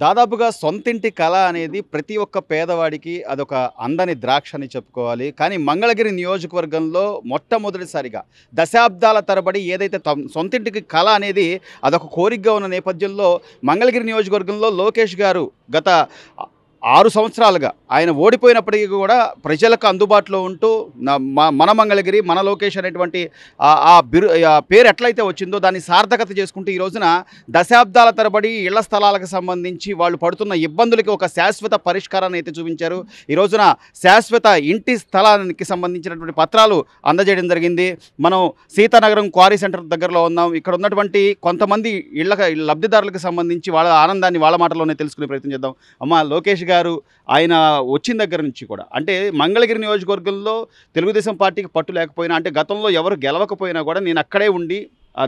దాదాపుగా సొంతింటి కళ అనేది ప్రతి ఒక్క పేదవాడికి అదొక అందని ద్రాక్ష అని చెప్పుకోవాలి. కానీ మంగళగిరి నియోజకవర్గంలో మొట్టమొదటిసారిగా దశాబ్దాల తరబడి ఏదైతే సొంతింటికి కళ అనేది అదొక కోరికగా ఉన్న నేపథ్యంలో మంగళగిరి నియోజకవర్గంలో లోకేష్ గారు గత 6 సంవత్సరాలుగా ఆయన ఓడిపోయినప్పటికీ కూడా ప్రజలకు అందుబాటులో ఉంటూ మన మంగళగిరి మన లోకేష్ అనేటువంటి పేరు ఎట్లయితే వచ్చిందో దాన్ని సార్థకత చేసుకుంటూ ఈ రోజున దశాబ్దాల తరబడి ఇళ్ల స్థలాలకు సంబంధించి వాళ్ళు పడుతున్న ఇబ్బందులకి ఒక శాశ్వత పరిష్కారాన్ని అయితే చూపించారు. ఈ రోజున శాశ్వత ఇంటి స్థలానికి సంబంధించినటువంటి పత్రాలు అందజేయడం జరిగింది. మనం సీతానగరం క్వారీ సెంటర్ దగ్గరలో ఉన్నాం. ఇక్కడ ఉన్నటువంటి కొంతమంది ఇళ్ల లబ్ధిదారులకు సంబంధించి వాళ్ళ ఆనందాన్ని వాళ్ళ మాటలోనే తెలుసుకునే ప్రయత్నం చేద్దాం. అమ్మ, లోకేష్ గారు ఆయన వచ్చిన దగ్గర నుంచి కూడా అంటే మంగళగిరి నియోజకవర్గంలో తెలుగుదేశం పార్టీకి పట్టు లేకపోయినా, అంటే గతంలో ఎవరు గెలవకపోయినా కూడా నేను అక్కడే ఉండి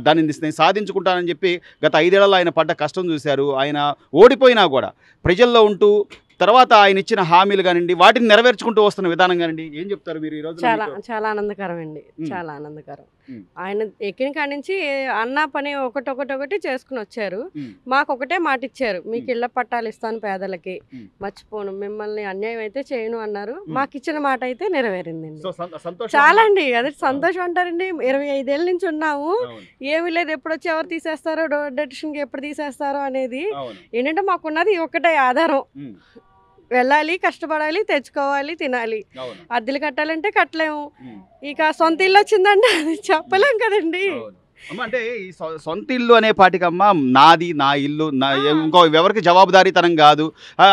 దాన్ని నేను సాధించుకుంటానని చెప్పి గత 5 ఏళ్లలో ఆయన పడ్డ కష్టం చూశారు. ఆయన ఓడిపోయినా కూడా ప్రజల్లో ఉంటూ తర్వాత ఆయన ఇచ్చిన హామీలు కానివ్వండి వాటిని నెరవేర్చుకుంటూ వస్తున్న విధానం కానివ్వండి, ఏం చెప్తారు మీరు ఈరోజు? చాలా ఆనందకరం అండి, చాలా ఆనందకరం. ఆయన ఎక్కిన కాడి నుంచి అన్న పని ఒకటి చేసుకుని వచ్చారు. మాకు ఒకటే మాట ఇచ్చారు, మీకు ఇళ్ల పట్టాలు ఇస్తాను పేదలకి, మర్చిపోను, మిమ్మల్ని అన్యాయం అయితే చేయను అన్నారు. మాకు ఇచ్చిన మాట అయితే నెరవేరిందండి. చాలా అండి, అదే సంతోషం అంటారండి. 25 ఏళ్ళ నుంచి ఉన్నాము, ఏమీ లేదు, ఎప్పుడు వచ్చి ఎవరు తీసేస్తారో, డొనేషన్కి ఎప్పుడు తీసేస్తారో అనేది. ఏంటంటే మాకున్నది ఒకటే ఆధారం, వెళ్ళాలి, కష్టపడాలి, తెచ్చుకోవాలి, తినాలి. అద్దెలు కట్టాలంటే కట్టలేము. ఇక సొంత ఇల్లు వచ్చిందంటే అది చెప్పలేం కదండి. అంటే ఈ సొంత ఇల్లు అనే పాటికమ్మ నాది, నా ఇల్లు, ఇంకో ఎవరికి జవాబుదారీతనం కాదు.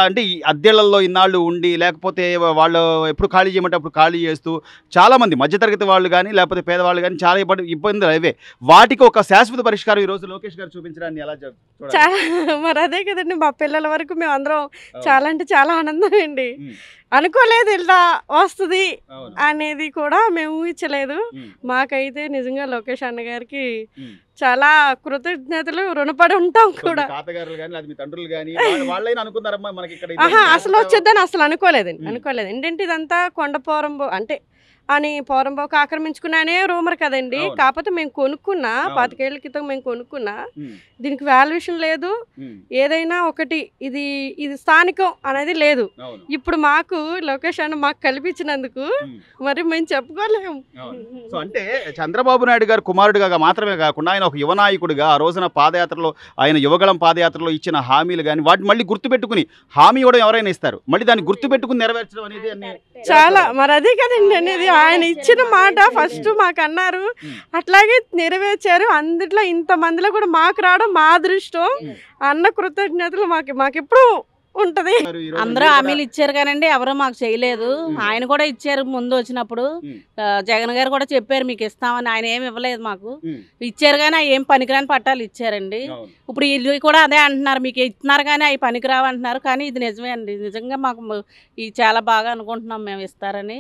అంటే ఈ అద్దెళ్లలో ఇన్నాళ్ళు ఉండి లేకపోతే వాళ్ళు ఎప్పుడు ఖాళీ చేయమంటే అప్పుడు ఖాళీ చేస్తూ చాలామంది మధ్యతరగతి వాళ్ళు కానీ లేకపోతే పేదవాళ్ళు కానీ చాలా ఇబ్బందులు అవే. వాటికి ఒక శాశ్వత పరిష్కారం ఈరోజు లోకేష్ గారు చూపించడాన్ని ఎలా మరి అదే కదండి, మా పిల్లల వరకు మేము అందరం చాలా అంటే చాలా ఆనందం అండి. అనుకోలేదు ఇలా వస్తుంది అనేది కూడా మేము ఊహించలేదు. మాకైతే నిజంగా లోకేష్ అన్న గారికి చాలా కృతజ్ఞతలు, రుణపడి ఉంటాం కూడా. అసలు వచ్చేద్దని అసలు అనుకోలేదు. ఏంటంటే ఇదంతా కొండపోరం అంటే అని పోరంబోకు ఆక్రమించుకున్నానే రూమర్ కదండి. కాకపోతే మేము కొనుక్కున్నా 25 ఏళ్ల క్రితం మేము కొనుక్కున్నా, దీనికి వాల్యుయేషన్ లేదు, ఏదైనా ఒకటి ఇది స్థానికం అనేది లేదు. ఇప్పుడు మాకు లొకేషన్ మాకు కల్పించినందుకు మరి మేము చెప్పుకోలేము. అంటే చంద్రబాబు నాయుడు గారు కుమారుడిగా మాత్రమే కాకుండా ఆయన ఒక యువ నాయకుడిగా ఆ రోజున పాదయాత్రలో ఆయన యువగళం పాదయాత్రలో ఇచ్చిన హామీలు కానీ వాటిని మళ్ళీ గుర్తుపెట్టుకుని, హామీ ఇవ్వడం ఎవరైనా ఇస్తారు, మళ్ళీ దాన్ని గుర్తుపెట్టుకుని నెరవేర్చడం అనేది చాలా మరి అదే కదండి అనేది. ఆయన ఇచ్చిన మాట ఫస్ట్ మాకు అన్నారు, అట్లాగే నెరవేర్చారు. అందుట్లో ఇంతమందిలో కూడా మాకు రావడం మా అదృష్టం. అన్న కృతజ్ఞతలు మాకెప్పుడు ఉంటది. అందరూ హామీలు ఇచ్చారు కానండి ఎవరు మాకు చేయలేదు. ఆయన కూడా ఇచ్చారు ముందు వచ్చినప్పుడు, జగన్ గారు కూడా చెప్పారు మీకు ఇస్తామని. ఆయన ఏమి ఇవ్వలేదు, మాకు ఇచ్చారు కానీ అవి ఏం పనికిరాని పట్టాలు ఇచ్చారండి. ఇప్పుడు ఇల్లు కూడా అదే అంటున్నారు, మీకు ఇస్తున్నారు కానీ అవి పనికిరావు అంటున్నారు. కానీ ఇది నిజమే అండి, నిజంగా మాకు ఇది చాలా బాగా అనుకుంటున్నాం మేము ఇస్తారని.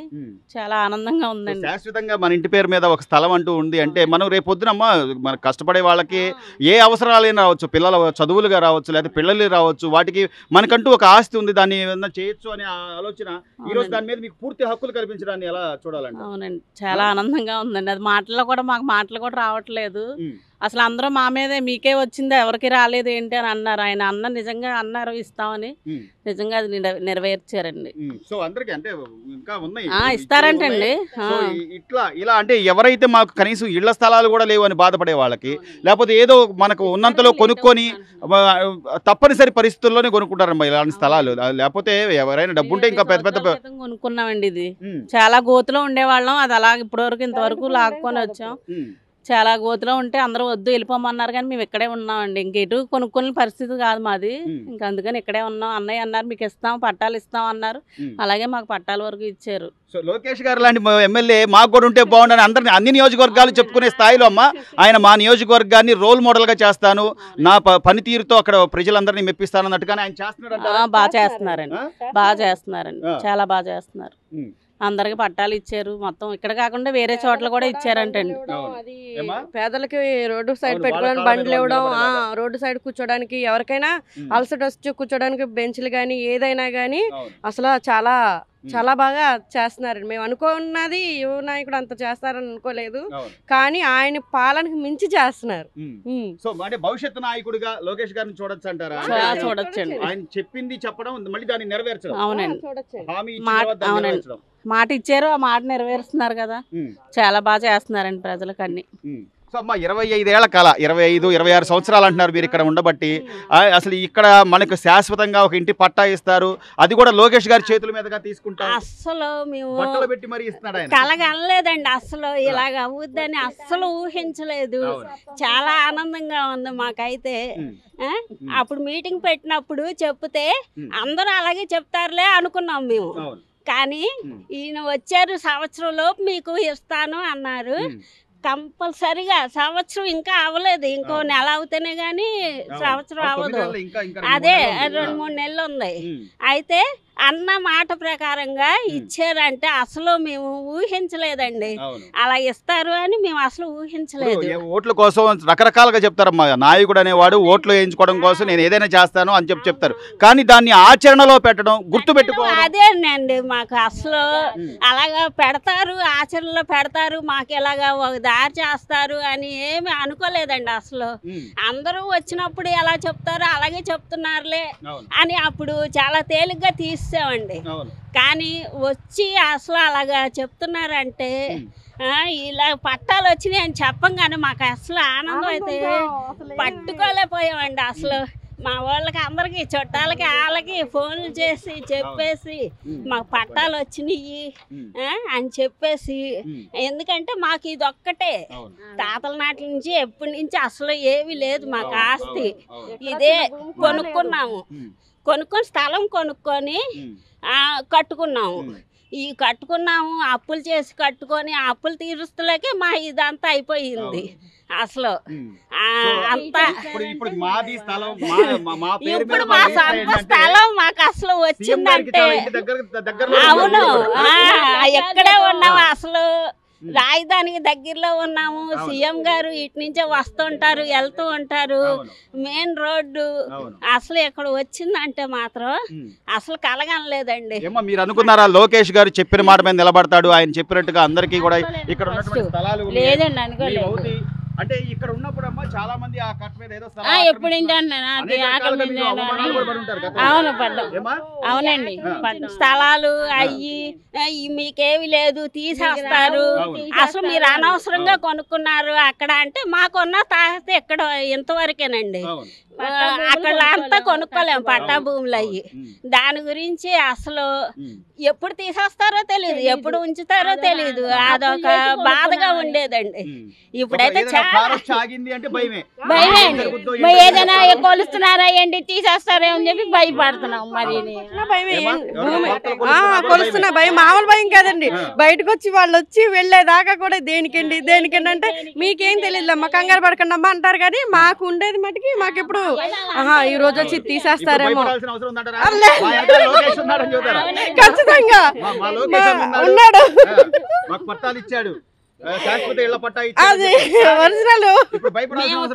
చాలా ఆనందంగా ఉందండి. శాశ్వతంగా మన ఇంటి పేరు మీద ఒక స్థలం అంటూ ఉంది అంటే మనం రేపు పొద్దునమ్మా మన కష్టపడే వాళ్ళకి ఏ అవసరాలైనా రావచ్చు, పిల్లల చదువులుగా రావచ్చు, లేదా పిల్లలు రావచ్చు, వాటికి మనకంటూ ఒక ఆస్తి ఉంది, దాన్ని ఏదైనా చేయొచ్చు అనే ఆలోచన ఈ రోజు దాని మీద మీకు పూర్తి హక్కులు కల్పించడాన్ని ఎలా చూడాలండి? అవునండి, చాలా ఆనందంగా ఉందండి. అది మాటల్లో కూడా మాకు మాటలు కూడా రావట్లేదు. అసలు అందరూ మా మీదే మీకే వచ్చిందా ఎవరికి రాలేదు ఏంటి అని అన్నారు. ఆయన అన్న నిజంగా అన్నారు ఇస్తామని, నిజంగా అది నెరవేర్చారండి. సో అందరికి అంటే ఇంకా ఉన్నాయి ఇస్తారంటండి. ఇలా అంటే ఎవరైతే మాకు కనీసం ఇళ్ల స్థలాలు కూడా లేవు అని బాధపడే వాళ్ళకి, లేకపోతే ఏదో మనకు ఉన్నంతలో కొనుక్కొని తప్పనిసరి పరిస్థితుల్లోనే కొనుక్కుంటారమ్మా ఇలాంటి స్థలాలు. లేకపోతే ఎవరైనా డబ్బుంటే ఇంకా పెద్ద పెద్ద కొనుక్కున్నామండి. ఇది చాలా గోతులో ఉండేవాళ్ళం, అది అలాగ ఇప్పటివరకు ఇంతవరకు లాక్కొని వచ్చాం. చాలా గోతులో ఉంటే అందరూ వద్దు వెళ్ళిపోమన్నారు కానీ మేము ఇక్కడే ఉన్నామండి. ఇంకెటు కొనుక్కునే పరిస్థితి కాదు మాది, ఇంకా అందుకని ఇక్కడే ఉన్నాం. అన్నయ్య అన్నారు మీకు ఇస్తాం, పట్టాలు ఇస్తాం అన్నారు, అలాగే మాకు పట్టాల వరకు ఇచ్చారు. సో లోకేష్ గారు లాంటి ఎమ్మెల్యే మాకు కూడా ఉంటే బాగుండని అందరినీ అన్ని నియోజకవర్గాలు చెప్పుకునే స్థాయిలో అమ్మ ఆయన మా నియోజకవర్గాన్ని రోల్ మోడల్గా చేస్తాను, నా పనితీరుతో అక్కడ ప్రజలందరినీ మెప్పిస్తాను అన్నట్టుగానే ఆయన చేస్తున్నారు. బాగా చేస్తున్నారండి, బాగా చేస్తున్నారండి, చాలా బాగా చేస్తున్నారు. అందరికి పట్టాలు ఇచ్చారు, మొత్తం ఇక్కడ కాకుండా వేరే చోట్ల కూడా ఇచ్చారంటండి. పేదలకి రోడ్డు సైడ్ పెట్టుకోవడానికి బండ్లు ఇవ్వడం, రోడ్డు సైడ్ కూర్చోడానికి ఎవరికైనా అలసట వచ్చి కూర్చోడానికి బెంచ్లు కానీ ఏదైనా కానీ అసలు చాలా చాలా బాగా చేస్తున్నారు. మేము అనుకున్నది యువ నాయకుడు అంత చేస్తారని అనుకోలేదు, కానీ ఆయన పాలనకు మించి చేస్తున్నారు. సో అంటే భవిష్యత్తు నాయకుడిగా లోకేష్ గారిని చూడొచ్చు అంటారా? చూడొచ్చండి. ఆయన చెప్పింది చెప్పడం, మళ్ళీ దాన్ని నెరవేర్చడం. అవునండి, హామీ ఇచ్చిన తర్వాత దాన్ని నెరవేర్చడం. మాట ఇచ్చారు, ఆ మాట నెరవేరుస్తున్నారు కదా. చాలా బాగా చేస్తున్నారండి ప్రజలకు అన్ని. సో అమ్మ 25 ఏళ్ల కళ, 25, 26 సంవత్సరాలు అంటున్నారు మీరు ఇక్కడ ఉండబట్టి. అసలు ఇక్కడ మనకు శాశ్వతంగా ఒక ఇంటి పట్టా ఇస్తారు, అది కూడా లోకేష్ గారి చేతుల మీదుగా తీసుకుంటారు. అస్సలు మేము బట్టలు పెట్టి మరి ఇస్తున్నాడు ఆయన. కలగనలేదండి, అస్సలు ఇలాగ అవుద్దని అస్సలు ఊహించలేదు. చాలా ఆనందంగా ఉంది మాకైతే. అప్పుడు మీటింగ్ పెట్టినప్పుడు చెప్తే అందరూ అలాగే చెప్తారులే అనుకున్నాం మేము, కానీ ఈయన వచ్చారు సంవత్సరంలోపు మీకు ఇస్తాను అన్నారు. కంపల్సరిగా సంవత్సరం ఇంకా అవ్వలేదు, ఇంకో నెల అవుతేనే గానీ సంవత్సరం అవ్వదు. అదే 2-3 నెలలు ఉంది. అయితే అన్న మాట ప్రకారంగా ఇచ్చారంటే అసలు మేము ఊహించలేదండి, అలా ఇస్తారు అని మేము అసలు ఊహించలేదు. ఓట్ల కోసం రకరకాలుగా చెప్తారమ్మా. నాయకుడు అనేవాడు ఓట్లు వేయించుకోవడం కోసం నేను ఏదైనా చేస్తాను అని చెప్తారు, కానీ దాన్ని ఆచరణలో పెట్టడం, గుర్తు పెట్టుకోవడం అదేనండి మాకు అసలు అలాగా పెడతారు, ఆచరణలో పెడతారు, మాకు ఇలాగా ఒక దారి చేస్తారు అని ఏమి అనుకోలేదండి అసలు. అందరూ వచ్చినప్పుడు ఎలా చెప్తారో అలాగే చెప్తున్నారులే అని అప్పుడు చాలా తేలిగ్గా తీసామండి. కానీ వచ్చి అసలు అలాగా చెప్తున్నారంటే ఇలా పట్టాలు వచ్చినాయి అని చెప్పంగానే మాకు అసలు ఆనందం అయితే పట్టుకోలేకపోయామండి. అసలు మా వాళ్ళకి అందరికి చుట్టాలకి వాళ్ళకి ఫోన్లు చేసి చెప్పేసి మాకు పట్టాలు వచ్చినాయి అని చెప్పేసి, ఎందుకంటే మాకు ఇది ఒక్కటే తాతల నాటి నుంచి ఎప్పటి నుంచి అసలు ఏమీ లేదు మాకు ఆస్తి. ఇదే కొనుక్కున్నాము, కొనుక్కొని స్థలం కొనుక్కొని కట్టుకున్నాము. ఈ కట్టుకున్నాము, అప్పులు చేసి కట్టుకొని అప్పులు తీరుస్తలేకే మా ఇదంతా అయిపోయింది. అసలు అంతా ఇప్పుడు మా సొంత స్థలం మాకు అసలు వచ్చిందంటే అవును, ఎక్కడే ఉన్నాము, అసలు రాజధానికి దగ్గరలో ఉన్నాము. సీఎం గారు ఇటు నుంచే వస్తుంటారు, వెళ్తూ ఉంటారు. మెయిన్ రోడ్డు అసలు ఇక్కడ వచ్చిందంటే మాత్రం అసలు కలగనలేదండి. మీరు అనుకున్నారా లోకేష్ గారు చెప్పిన మాట మీద నిలబడతాడు, ఆయన చెప్పినట్టుగా అందరికీ కూడా ఇక్కడ ఉన్నటువంటి స్థలాలు లేదండి అనుకోలేదు. అంటే ఇక్కడ ఉన్నప్పుడు అమ్మ చాలా మంది ఆ కట్ మీద ఏదో ఎప్పుడు అవును పడ్డాం, అవునండి స్థలాలు అయ్యి మీకేవి లేదు తీసేస్తారు, అసలు మీరు అనవసరంగా కొనుక్కున్నారు అక్కడ అంటే మాకున్న తాగితే ఎక్కడ ఇంతవరకేనండి, అక్కడ అంతా కొనుక్కోలేము పట్టా భూములు అయ్యి. దాని గురించి అసలు ఎప్పుడు తీసేస్తారో తెలియదు, ఎప్పుడు ఉంచుతారో తెలియదు, అదొక బాధగా ఉండేదండి. ఇప్పుడైతే భయమే అండి, ఏదైనా కొలుస్తున్నారా ఏంటి తీసేస్తారా అని చెప్పి భయపడుతున్నాం. మరి కొలుస్తున్నా భయం, మామూలు భయం కాదండి. బయటకు వచ్చి వాళ్ళు వచ్చి వెళ్లేదాకా కూడా దేనికండి దేనికండి అంటే మీకేం తెలియదు అమ్మ, కంగారు పడకండి అమ్మ అంటారు, కానీ మాకు ఉండేది మటుకి మాకు ఎప్పుడు ఈ రోజు వచ్చి తీసేస్తారేమో ఖచ్చితంగా ఉన్నాడు.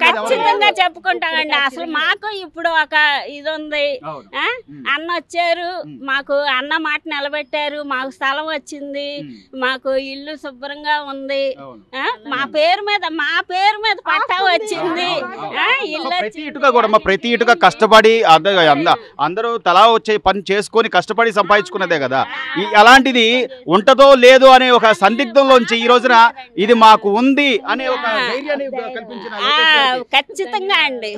ఖచ్చితంగా చెప్పుకుంటామండి. అసలు మాకు ఇప్పుడు ఒక ఇది ఉంది, అన్న వచ్చారు, మాకు అన్న మాట నిలబెట్టారు, మాకు స్థలం వచ్చింది, మాకు ఇల్లు శుభ్రంగా ఉంది, మా పేరు మీద పట్టా వచ్చింది. ప్రతి ఇటుక కష్టపడి అందరూ తలా వచ్చే పని చేసుకొని కష్టపడి సంపాదించుకున్నదే కదా. అలాంటిది ఉంటదో లేదో అనే ఒక సందిగ్ధంలోంచి ఈ రోజున ఇది మాకు ఉంది అనే ఒక ధైర్యాన్ని కల్పించిన ఖచ్చితంగా అండి,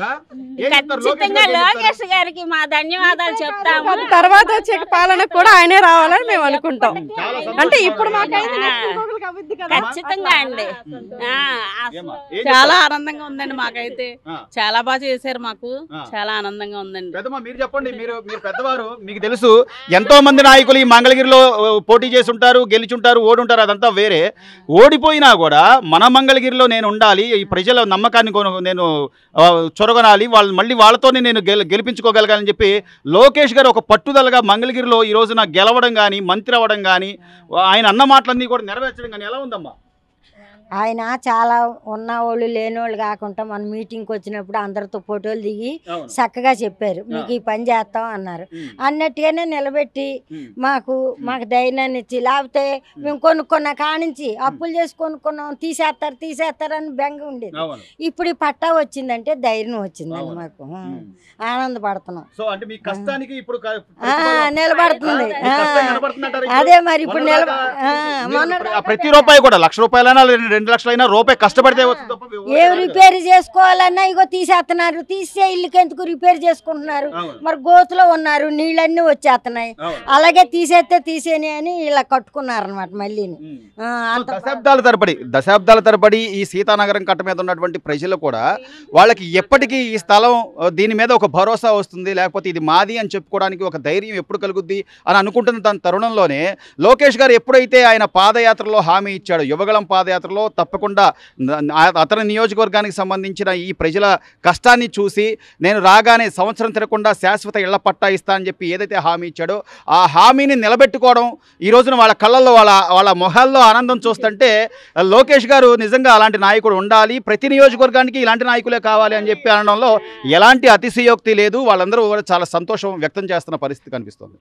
ఖచ్చితంగా లోకేష్ గారికి మా ధన్యవాదాలు చెప్తాము. తర్వాత వచ్చే పాలన కూడా ఆయనే రావాలని మేము అనుకుంటాం. అంటే ఇప్పుడు ఖచ్చితంగా అండి, చాలా ఆనందంగా ఉందండి మాకైతే. చాలా బాగా చేశారు, మాకు చాలా ఆనందంగా ఉందండి. మీరు చెప్పండి, మీరు పెద్దవారు, మీకు తెలుసు ఎంతో మంది నాయకులు ఈ మంగళగిరిలో పోటీ చేసి ఉంటారు, గెలిచుంటారు, ఓడుంటారు, అదంతా వేరే. ఓడిపోయినా కూడా మన మంగళగిరిలో నేను ఉండాలి, ఈ ప్రజల నమ్మకాన్ని నేను చొరగనాలి, మళ్ళీ వాళ్ళతోనే నేను గెలిపించుకోగలగాలని చెప్పి లోకేష్ గారు ఒక పట్టుదలగా మంగళగిరిలో ఈ రోజున గెలవడం కానీ, మంత్రి అవ్వడం కానీ, ఆయన అన్న మాటలన్నీ కూడా నెరవేర్చడం కానీ ఎలా ఉందమ్మా? ఆయన చాలా ఉన్నవాళ్ళు లేనివాళ్ళు కాకుండా మన మీటింగ్కి వచ్చినప్పుడు అందరితో ఫోటోలు దిగి చక్కగా చెప్పారు, మీకు ఈ పని చేస్తాం అన్నారు. అన్నట్టుగానే నిలబెట్టి మాకు ధైర్యాన్ని ఇచ్చి, లేకపోతే మేము కొనుక్కున్న కానించి అప్పులు చేసి కొనుక్కున్నాం, తీసేస్తారని బెంగ ఉండేది. ఇప్పుడు ఈ పట్టా వచ్చిందంటే ధైర్యం వచ్చిందండి, మాకు ఆనందపడుతున్నాం. నిలబడుతుంది. అదే మరి ఇప్పుడు ప్రతి రూపాయి కూడా ₹1,00,000 ₹2,00,000 రూపాయి కష్టపడితే ఏ రిపేర్ చేసుకోవాలన్నా ఇగో తీసేస్తున్నారు. తీసే ఇల్లుకి ఎందుకు రిపేర్ చేసుకుంటున్నారు? మరి గోతులో ఉన్నారు, నీళ్ళన్నీ వచ్చేస్తున్నాయి. అలాగే తీసేని అని ఇలా కట్టుకున్నారు అనమాట. మళ్ళీ దశాబ్దాల తరబడి ఈ సీతానగరం కట్ట మీద ఉన్నటువంటి ప్రజలు కూడా వాళ్ళకి ఎప్పటికీ ఈ స్థలం దీని మీద ఒక భరోసా వస్తుంది, లేకపోతే ఇది మాది అని చెప్పుకోవడానికి ఒక ధైర్యం ఎప్పుడు కలుగుద్ది అని అనుకుంటున్న దాని తరుణంలోనే లోకేష్ గారు ఎప్పుడైతే ఆయన పాదయాత్రలో హామీ ఇచ్చాడు, యువగళం పాదయాత్రలో తప్పకుండా అతని నియోజకవర్గానికి సంబంధించిన ఈ ప్రజల కష్టాన్ని చూసి నేను రాగానే సంవత్సరం తిరగకుండా శాశ్వత ఇళ్ల పట్టా ఇస్తా అని చెప్పి ఏదైతే హామీ ఇచ్చాడో ఆ హామీని నిలబెట్టుకోవడం ఈ రోజున వాళ్ళ కళ్ళల్లో వాళ్ళ మొహాల్లో ఆనందం చూస్తుంటే లోకేష్ గారు నిజంగా అలాంటి నాయకుడు ఉండాలి, ప్రతి నియోజకవర్గానికి ఇలాంటి నాయకులే కావాలి అని చెప్పి అనడంలో ఎలాంటి అతిశయోక్తి లేదు. వాళ్ళందరూ కూడా చాలా సంతోషం వ్యక్తం చేస్తున్న పరిస్థితి కనిపిస్తుంది.